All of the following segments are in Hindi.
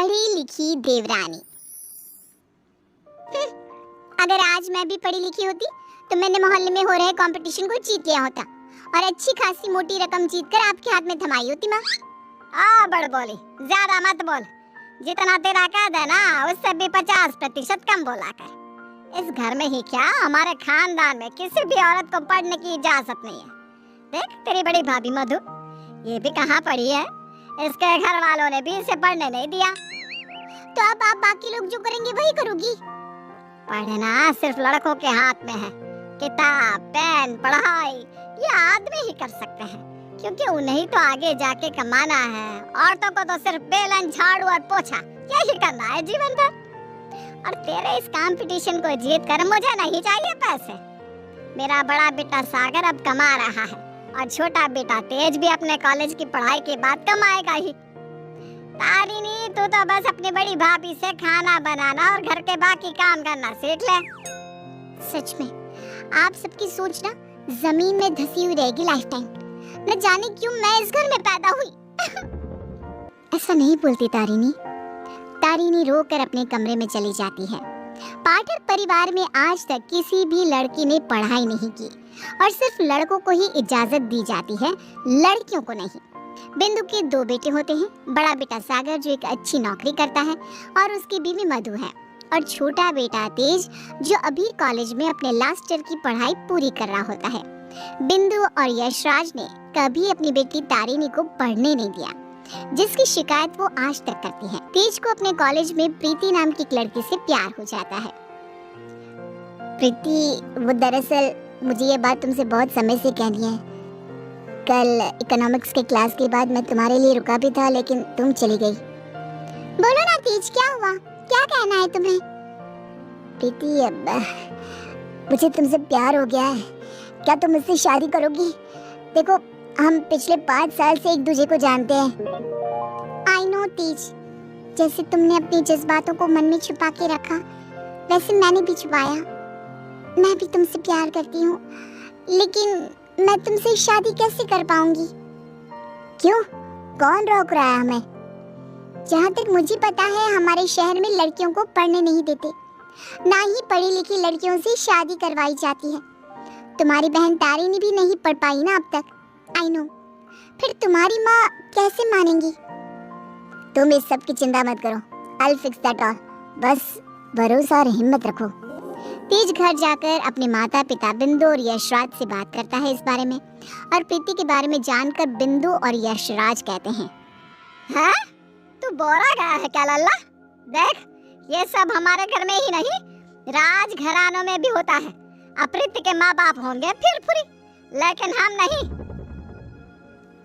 पढ़ी लिखी देवरानी। अगर आज मैं भी पढ़ी लिखी होती तो मैंने मोहल्ले में हो रहे कंपटीशन को जीत लिया होता और अच्छी खासी मोटी रकम जीतकर आपके हाथ में थमाई होती। माँ बड़ बोली, ज्यादा मत बोल। जितना तेरा कद है ना उससे भी 50% कम बोला कर। इस घर में ही क्या हमारे खानदान में किसी भी औरत को पढ़ने की इजाजत नहीं है। देख तेरी बड़ी भाभी मधु, ये भी कहाँ पढ़ी है, इसके घर वालों ने भी इसे पढ़ने नहीं दिया। तो अब आप बाकी लोग जो करेंगे वही करोगी। पढ़ना सिर्फ लड़कों के हाथ में है। किताब, पेन, पढ़ाई ये आदमी ही कर सकते हैं, क्योंकि उन्हें तो आगे जाके कमाना है। औरतों को तो सिर्फ बेलन, झाड़ू और पोछा यही करना है जीवन भर। और तेरे इस कंपटीशन को जीत कर मुझे नहीं चाहिए पैसे। मेरा बड़ा बेटा सागर अब कमा रहा है और छोटा बेटा तेज भी अपने कॉलेज की पढ़ाई के बाद कमाएगा ही। तारिणी, तू तो बस अपनी बड़ी भाभी से खाना बनाना और घर के बाकी काम करना सीख ले। सच में आप सबकी सोच ना जमीन में धसी हुई रहेगी लाइफ टाइम। न जाने क्यों मैं इस घर में पैदा हुई। ऐसा नहीं बोलती तारिणी। तारिणी रोकर अपने कमरे में चली जाती है। पाठक परिवार में आज तक किसी भी लड़की ने पढ़ाई नहीं की और सिर्फ लड़कों को ही इजाजत दी जाती है, लड़कियों को नहीं। बिंदु के 2 बेटे होते हैं। बड़ा बेटा सागर जो एक अच्छी नौकरी करता है और उसकी बीवी मधु है, और छोटा बेटा तेज जो अभी कॉलेज में अपने लास्ट ईयर की पढ़ाई पूरी कर रहा होता है। बिंदु और यशराज ने कभी अपनी बेटी तारिणी को पढ़ने नहीं दिया, जिसकी शिकायत वो आज तक करती है। तेज को अपने कॉलेज में प्रीति नाम की एक लड़की से प्यार हो जाता है। प्रीति, वो दरअसल मुझे ये बात तुमसे बहुत समय से कहनी है। कल इकोनॉमिक्स के क्लास के बाद मैं तुम्हारे लिए रुका भी था, लेकिन तुम चली गई। बोलो ना तेज, क्या हुआ, क्या कहना है तुम्हें? प्रीति, अब मुझे तुमसे प्यार हो गया है। क्या तुम मुझसे शादी करोगी? देखो, हम पिछले 5 साल से एक दूसरे को जानते हैं। आई नो तेज, जैसे तुमने अपनी जज्बातों को मन में छुपा के रखा, वैसे मैंने भी छुपाया। मैं भी तुमसे प्यार करती हूँ, लेकिन मैं तुमसे शादी कैसे कर पाऊंगी? क्यों? कौन रोक रहा है हमें? जहाँ तक मुझे पता है हमारे शहर में लड़कियों को पढ़ने नहीं देते, ना ही पढ़ी लिखी लड़कियों से शादी करवाई जाती है। तुम्हारी बहन तारिणी भी नहीं पढ़ पाई ना अब तक। I know. फिर तुम्हारी माँ कैसे मानेंगी? तुम इस सब की चिंता मत करो, I'll fix that all। बस भरोसा और हिम्मत रखो। तेज घर जाकर अपने माता पिता बिंदु और यशराज से बात करता है इस बारे में, और प्रीति के बारे में जानकर बिंदु और यशराज कहते हैं, हाँ? तू बोरा गया है क्या लल्ला? देख, ये सब हमारे घर में ही नहीं, राज घरानों में भी होता है। प्रीति के माँ बाप होंगे फिर फुरी, लेकिन हम नहीं।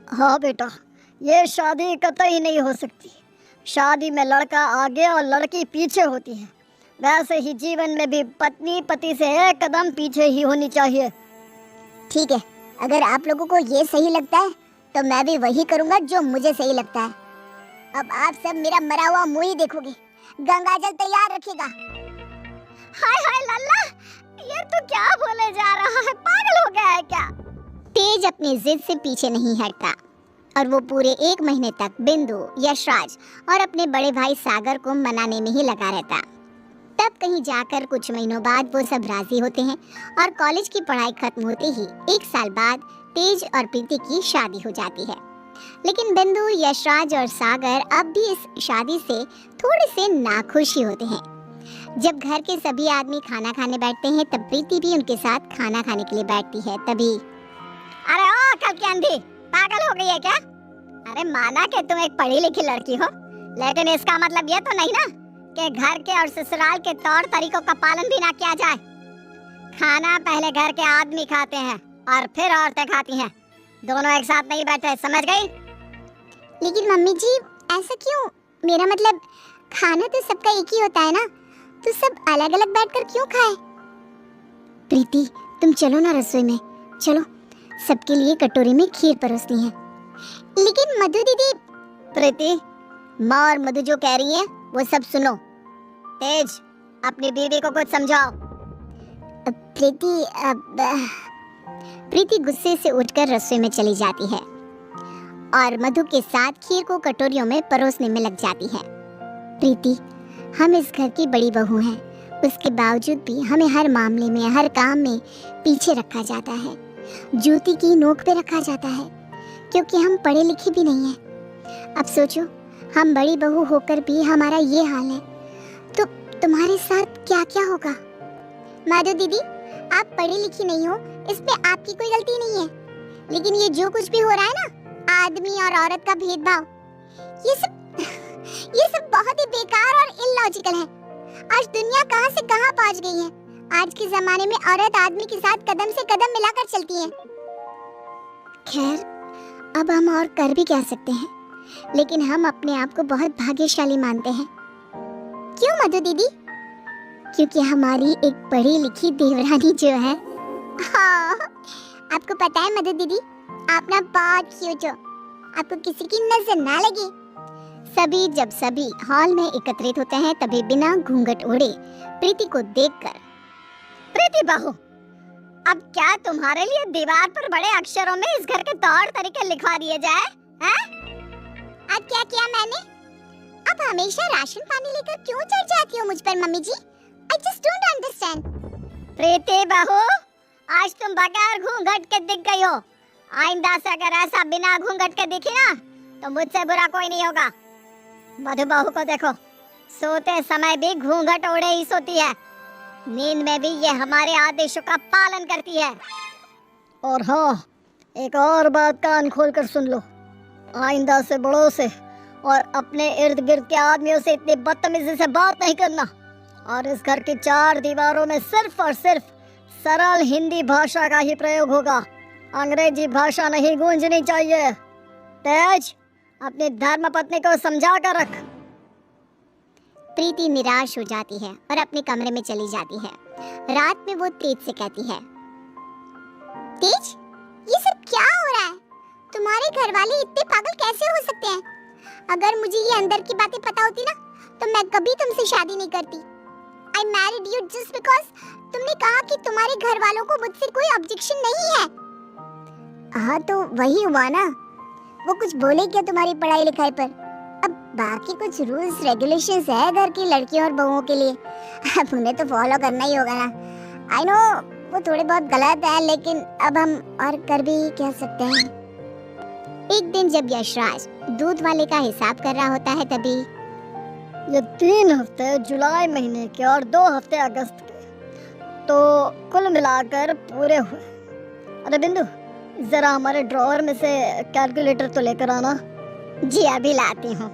हाँ बेटा, ये शादी कतई नहीं हो सकती। शादी में लड़का आगे और लड़की पीछे होती है। वैसे ही जीवन में भी पत्नी पति से एक कदम पीछे ही होनी चाहिए। ठीक है, अगर आप लोगों को ये सही लगता है तो मैं भी वही करूँगा जो मुझे सही लगता है। अब आप सब मेरा मरा हुआ मुंह ही देखोगे। गंगाजल तैयार रखिएगा। हाय हाय लल्ला, ये तो क्या बोले जा रहा है? पागल हो गया है क्या? तेज अपनी जिद से पीछे नहीं हटता और वो पूरे 1 महीने तक बिंदु, यशराज और अपने बड़े भाई सागर को मनाने में ही लगा रहता। तब कहीं जाकर कुछ महीनों बाद वो सब राजी होते हैं और कॉलेज की पढ़ाई खत्म होते ही 1 साल बाद तेज और प्रीति की शादी हो जाती है। लेकिन बिंदु, यशराज और सागर अब भी इस शादी से थोड़े से नाखुश ही होते हैं। जब घर के सभी आदमी खाना खाने बैठते हैं तब प्रीति भी उनके साथ खाना खाने के लिए बैठती है। तभी, अरे ओ कल की अंधी, पागल हो गई है क्या? अरे माना कि तुम एक पढ़ी लिखी लड़की हो, लेकिन इसका मतलब ये तो नहीं ना कि घर के और ससुराल के तौर तरीकों का पालन भी ना किया जाए। खाना पहले घर के आदमी खाते हैं और फिर औरतें खाती हैं, दोनों एक साथ नहीं बैठे, समझ गई? लेकिन मम्मी जी, ऐसा क्यों? मेरा मतलब खाना तो सबका एक ही होता है ना, तो सब अलग अलग बैठकर क्यों खाए? प्रीति, तुम चलो ना रसोई में, चलो, सबके लिए कटोरी में खीर परोसनी है। लेकिन मधु दीदी। प्रीति, माँ और मधु जो कह रही है वो सब सुनो। तेज, अपनी बीवी को कुछ समझाओ। प्रीति गुस्से से उठकर रसोई में चली जाती है और मधु के साथ खीर को कटोरियों में परोसने में लग जाती है। प्रीति, हम इस घर की बड़ी बहू हैं, उसके बावजूद भी हमें हर मामले में, हर काम में पीछे रखा जाता है, जूती की नोक पे रखा जाता है, क्योंकि हम पढ़े लिखे भी नहीं हैं। अब सोचो, हम बड़ी बहू होकर भी हमारा ये हाल है, तो तुम्हारे साथ क्या क्या होगा। माधु दीदी, आप पढ़ी लिखी नहीं हो, इसमें आपकी कोई गलती नहीं है, लेकिन ये जो कुछ भी हो रहा है ना, आदमी और औरत का भेदभाव, ये सब बहुत ही बेकार और इलॉजिकल है। आज दुनिया कहां से कहां पहुंच गई है। आज के जमाने में औरत आदमी के साथ कदम से कदम मिलाकर चलती है। खैर, अब हम और कर भी क्या सकते हैं, लेकिन हम अपने आप को बहुत भाग्यशाली मानते हैं। क्यों मधु दीदी? क्योंकि हमारी एक पढ़ी लिखी देवरानी जो है, हाँ, आपको पता है मधु दीदी, आप ना बहुत क्यूट हो, आपको किसी की नजर ना लगे। जब सभी हॉल में एकत्रित होते हैं, तभी बिना घूंघट ओढ़े प्रीति को देखकर, प्रीति बहू, अब क्या तुम्हारे लिए दीवार पर बड़े अक्षरों में इस घर के तौर तरीके लिखवा दिए जाए हैं? अब क्या किया मैंने? अब हमेशा राशन पानी लेकर क्यों चढ़ जाती हो मुझ पर mummy ji? I just don't understand. Preeti बहू, आज तुम बगैर घूंघट के दिख गई हो। आइंदा से अगर ऐसा बिना घूंघट के दिखी ना, तो मुझसे बुरा कोई नहीं होगा। मधु बहू को देखो, सोते समय भी घूंघट ओढ़े ही सोती है, नींद में भी ये हमारे आदेशों का पालन करती है। और हाँ, एक और बात कान खोलकर सुन लो, आइंदा से बड़ों से और अपने इर्द गिर्द के आदमियों से इतनी बदतमीजी से बात नहीं करना, और इस घर की 4 दीवारों में सिर्फ और सिर्फ सरल हिंदी भाषा का ही प्रयोग होगा। अंग्रेजी भाषा नहीं गूंजनी चाहिए। तेज, अपनी धर्मपत्नी को समझा कर रख। प्रीति निराश हो जाती है और अपने कमरे में चली जाती है। रात में वो तेज से कहती है, तेज, ये सब क्या हो रहा है? तुम्हारे घर वाले इतने पागल कैसे हो सकते हैं? अगर मुझे ये अंदर की बातें पता होती ना, तो मैं कभी तुमसे शादी नहीं करती। I married you just because तुमने कहा कि तुम्हारे घर वालों को मुझसे कोई ऑब्जेक्शन नहीं है। हाँ, तो वही हुआ ना। वो कुछ बोले क्या तुम्हारी पढ़ाई लिखाई पर? अब बाकी कुछ रूल्स रेगुलेशंस है घर की लड़कियों और बहुओं के लिए, अब उन्हें तो फॉलो करना ही होगा ना। आई नो वो थोड़े बहुत गलत है, लेकिन अब हम और कर भी क्या सकते हैं। एक दिन जब यशराज दूध वाले का हिसाब कर रहा होता है, तभी ये 3 हफ्ते जुलाई महीने के और 2 हफ्ते अगस्त के, तो कुल मिलाकर पूरे हुए। अरे बिंदु, जरा हमारे ड्रॉअर में से कैलकुलेटर तो लेकर आना। जी अभी लाती हूँ।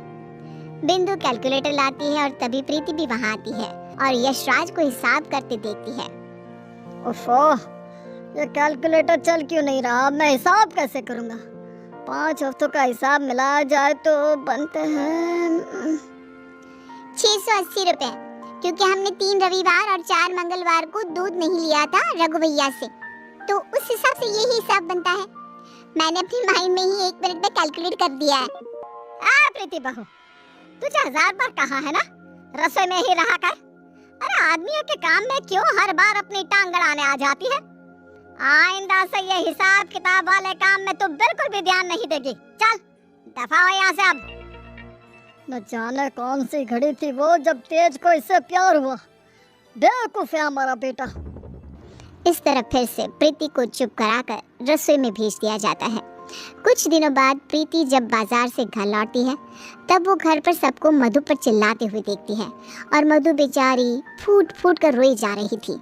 बिंदु कैलकुलेटर लाती है और तभी प्रीति भी वहाँ आती है और यशराज को हिसाब करते देखती है। ओफो, ये कैलकुलेटर चल क्यों नहीं रहा? मैं हिसाब कैसे करूँगा? 5 हफ्तों का हिसाब मिलाया जाए तो बनते हैं 680 रुपए, क्योंकि हमने 3 रविवार और 4 मंगलवार को दूध नहीं लिया था रघु भैया से, तो उस हिसाब से यही हिसाब बनता है। मैंने अपनी माइंड में ही 1 मिनट में कैलकुलेट कर दिया है। प्रीति बहू, तुझे 1000 बार कहा है ना, रसोई में ही रहा कर। अरे आदमियों के काम में क्यों हर बार अपनी टांग अड़ाने आ जाती है? आइंदा से ये हिसाब किताब वाले काम में तो बिल्कुल भी ध्यान नहीं देगी। चल दफा हो यहाँ से अब। न जाने कौन सी घड़ी थी वो जब तेज को इससे प्यार हुआ। बेवकूफ है हमारा बेटा। इस तरह फिर से प्रीति को चुप कराकर रसोई में भेज दिया जाता है। कुछ दिनों बाद प्रीति जब बाजार से घर लौटती है, तब वो घर पर सबको मधु पर चिल्लाते हुए देखती है और मधु बेचारी फूट फूट कर रोई जा रही थी।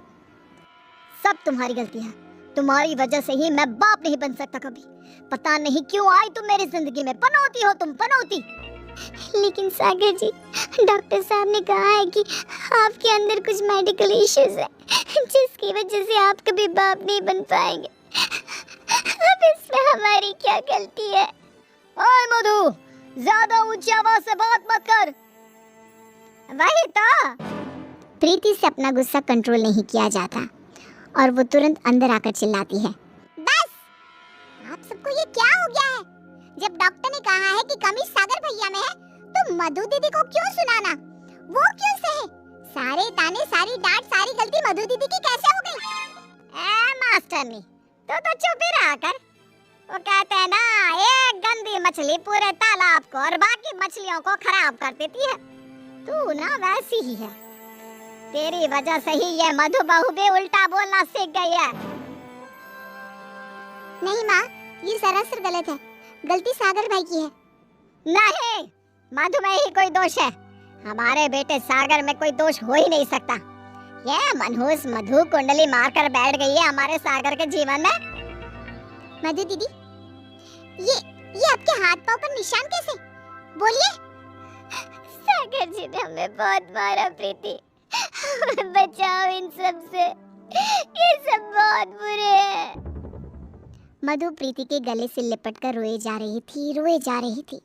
सब तुम्हारी गलती है, तुम्हारी वजह से ही मैं बाप नहीं बन सकता कभी। पता नहीं क्यों आई तुम मेरी जिंदगी में। पनौती हो तुम, पनौती। लेकिन सागर जी, डॉक्टर साहब ने कहा है कि आपके अंदर कुछ मेडिकल इश्यूज है, जिसकी वजह से आप कभी बाप नहीं बन पाएंगे। अब इसमें हमारी क्या गलती है? ओए मधु, ज्यादा ऊंची आवाज से बात मत कर। वही तो। प्रीति से अपना गुस्सा कंट्रोल नहीं किया जाता और वो तुरंत अंदर आकर चिल्लाती है, बस! आप सबको ये क्या हो गया है? जब डॉक्टर ने कहा है कि कमी सागर भैया में है, तो मधु दीदी को क्यों सुनाना? वो क्यों सहे? सारे ताने, सारी डांट, सारी गलती मधु दीदी की कैसे हो गई? मास्टरनी, तो चुप ही रहा कर। वो कहते हैं ना, एक गंदी मछली पूरे तालाब को और बाकी मछलियों को खराब कर देती है। तू ना वैसी ही है, तेरी वजह से ही ये मधु बहू भी उल्टा बोलना सीख गई है। नहीं माँ, ये सरासर गलत है। गलती सागर भाई की है। नहीं, मधु में ही कोई दोष है। हमारे बेटे सागर में कोई दोष हो ही नहीं सकता। ये मनहूस मधु कुंडली मारकर बैठ गई है हमारे सागर के जीवन में। मधु दीदी, ये आपके हाथ पांव पर निशान कैसे? बोलिए। सागर जी ने हमें बहुत मारा प्रीति, बचाओ इन सब से, ये सब बहुत बुरे हैं। मधु प्रीति के गले से लिपटकर रोए जा रही थी।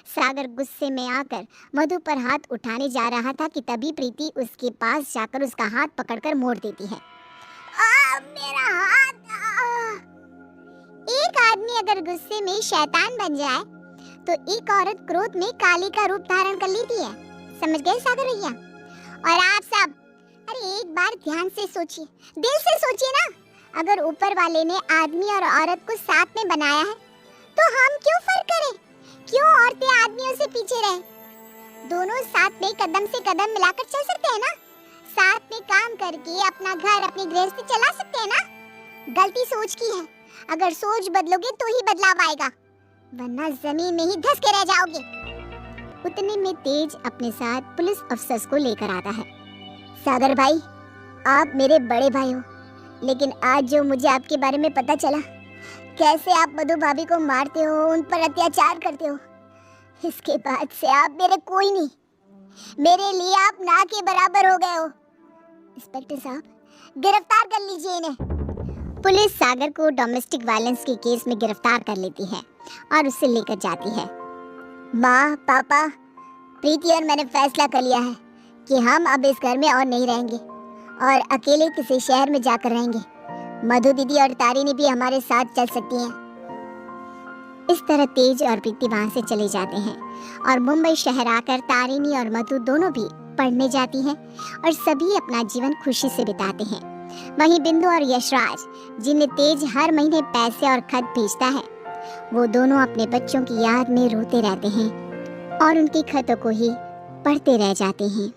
सागर गुस्से में आकर मधु पर हाथ उठाने जा रहा था कि तभी प्रीति उसके पास जाकर उसका हाथ पकड़कर मोड़ देती है। मेरा हाथ! एक आदमी अगर गुस्से में शैतान बन जाए तो एक औरत क्रोध में काली का रूप धारण कर लेती है। समझ गए सागर भैया? और आप सब, अरे एक बार ध्यान से सोचिए, दिल से सोचिए ना। अगर ऊपर वाले ने आदमी और औरत को साथ में बनाया है तो हम क्यों फर्क करें? क्यों औरतें आदमियों से पीछे रहे? दोनों साथ में कदम से कदम मिलाकर चल सकते हैं ना। साथ में काम करके अपना घर, अपनी गृहस्थी चला सकते हैं ना। गलती सोच की है। अगर सोच बदलोगे तो ही बदलाव आएगा, वरना जमीन में ही धंस के रह जाओगे। उतने में तेज अपने साथ पुलिस अफसर को लेकर आता है। सागर भाई, आप मेरे बड़े भाई हो, लेकिन आज जो मुझे आपके बारे में पता चला, कैसे आप मधु भाभी को मारते हो, उन पर अत्याचार करते हो, इसके बाद से आप मेरे कोई नहीं। मेरे लिए आप ना के बराबर हो गए हो। इंस्पेक्टर साहब, गिरफ्तार कर लीजिए इन्हें। पुलिस सागर को डोमेस्टिक वायलेंस के केस में गिरफ्तार कर लेती है और उसे लेकर जाती है। माँ, पापा, प्रीति और मैंने फैसला कर लिया है कि हम अब इस घर में और नहीं रहेंगे और अकेले किसी शहर में जाकर रहेंगे। मधु दीदी और तारिणी भी हमारे साथ चल सकती हैं। इस तरह तेज और प्रीति वहां से चले जाते हैं और मुंबई शहर आकर तारिणी और मधु दोनों भी पढ़ने जाती हैं और सभी अपना जीवन खुशी से बिताते हैं। वहीं बिंदु और यशराज, जिन्हें तेज हर महीने पैसे और खत भेजता है, वो दोनों अपने बच्चों की याद में रोते रहते हैं और उनके खतों को ही पढ़ते रह जाते हैं।